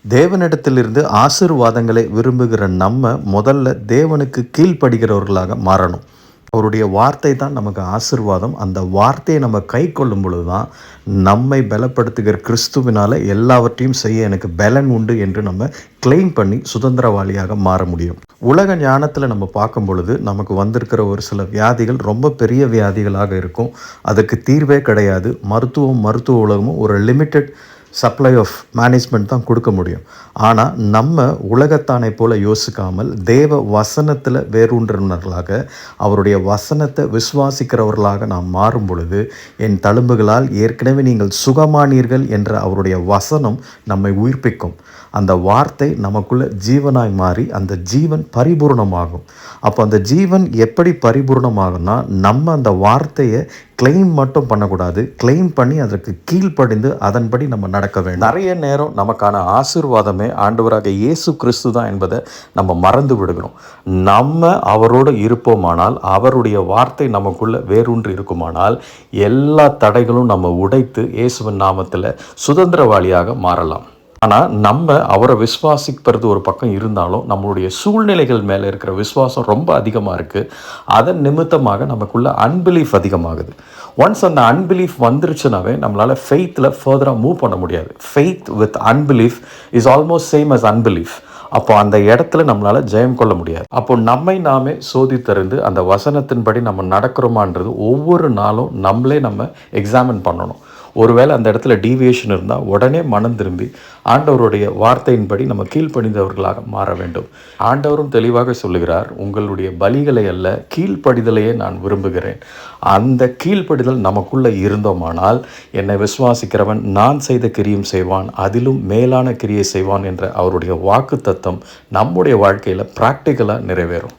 தேவனிடத்திலிருந்து ஆசீர்வாதங்களை விரும்புகிற நம்ம முதல்ல தேவனுக்கு கீழ்ப்படுகிறவர்களாக மாறணும். அவருடைய வார்த்தை தான் நமக்கு ஆசீர்வாதம். அந்த வார்த்தையை நம்ம கை கொள்ளும் பொழுது தான் நம்மை பலப்படுத்துகிற கிறிஸ்துவினால் எல்லாவற்றையும் செய்ய எனக்கு பலன் உண்டு என்று நம்ம கிளைம் பண்ணி சுதந்திரவாளியாக மாற முடியும். உலக ஞானத்தில் நம்ம பார்க்கும் பொழுது நமக்கு வந்திருக்கிற ஒரு சில வியாதிகள் ரொம்ப பெரிய வியாதிகளாக இருக்கும். அதுக்கு தீர்வே கிடையாது. மருத்துவ உலகமும் ஒரு லிமிட்டெட் சப்ளை ஆஃப் மேனேஜ்மெண்ட் தான் கொடுக்க முடியும். ஆனால் நம்ம உலகத்தானை போல யோசிக்காமல் தேவ வசனத்தில் வேரூன்றவர்களாக அவருடைய வசனத்தை விசுவாசிக்கிறவர்களாக நாம் மாறும் பொழுது, என் தழும்புகளால் ஏற்கனவே நீங்கள் சுகமானீர்கள் என்ற அவருடைய வசனம் நம்மை உயிர்ப்பிக்கும். அந்த வார்த்தை நமக்குள்ள ஜீவனாய் மாறி அந்த ஜீவன் பரிபூர்ணமாகும். அப்போ அந்த ஜீவன் எப்படி பரிபூர்ணமாகும்னா, நம்ம அந்த வார்த்தையை கிளைம் மட்டும் பண்ணக்கூடாது. கிளைம் பண்ணி அதற்கு கீழ்ப்படிந்து அதன்படி நம்ம நடக்க வேண்டும். நிறைய நேரம் நமக்கான ஆசீர்வாதமே ஆண்டவராக இயேசு கிறிஸ்து தான் என்பதை நம்ம மறந்து விடுகிறோம். நம்ம அவரோடு இருப்போமானால், அவருடைய வார்த்தை நமக்குள்ள வேரூன்றி இருக்குமானால், எல்லா தடைகளும் நம்ம உடைத்து இயேசுவின் நாமத்தில் சுதந்திரவாளியாக மாறலாம். ஆனால் நம்ம அவரை விசுவாசிப்பது ஒரு பக்கம் இருந்தாலும், நம்மளுடைய சூழ்நிலைகள் மேலே இருக்கிற விசுவாசம் ரொம்ப அதிகமாக இருக்குது. அதன் நிமித்தமாக நமக்குள்ள அன்பிலீஃப் அதிகமாகுது. ஒன்ஸ் அந்த அன்பிலீஃப் வந்துருச்சுனாவே நம்மளால் ஃபெய்த்தில் ஃபர்தராக மூவ் பண்ண முடியாது. Faith with unbelief is almost same as unbelief. அப்போ அந்த இடத்துல நம்மளால் ஜெயம் கொள்ள முடியாது. அப்போ நம்மை நாமே சோதித்தறிந்து அந்த வசனத்தின்படி நம்ம நடக்கிறோமான்றது ஒவ்வொரு நாளும் நம்ம எக்ஸாமின் பண்ணணும். ஒருவேளை அந்த இடத்துல டீவியேஷன் இருந்தால் உடனே மனம் திரும்பி ஆண்டவருடைய வார்த்தையின்படி நம்ம கீழ்ப்படிந்தவர்களாக மாற வேண்டும். ஆண்டவரும் தெளிவாக சொல்லுகிறார், உங்களுடைய பலிகளை அல்ல கீழ்ப்படிதலையே நான் விரும்புகிறேன். அந்த கீழ்ப்படிதல் நமக்குள்ளே இருந்தோமானால், என்னை விசுவாசிக்கிறவன் நான் செய்த கிரியும் செய்வான், அதிலும் மேலான கிரியை செய்வான் என்ற அவருடைய வாக்கு தத்தம் நம்முடைய வாழ்க்கையில் ப்ராக்டிக்கலாக நிறைவேறும்.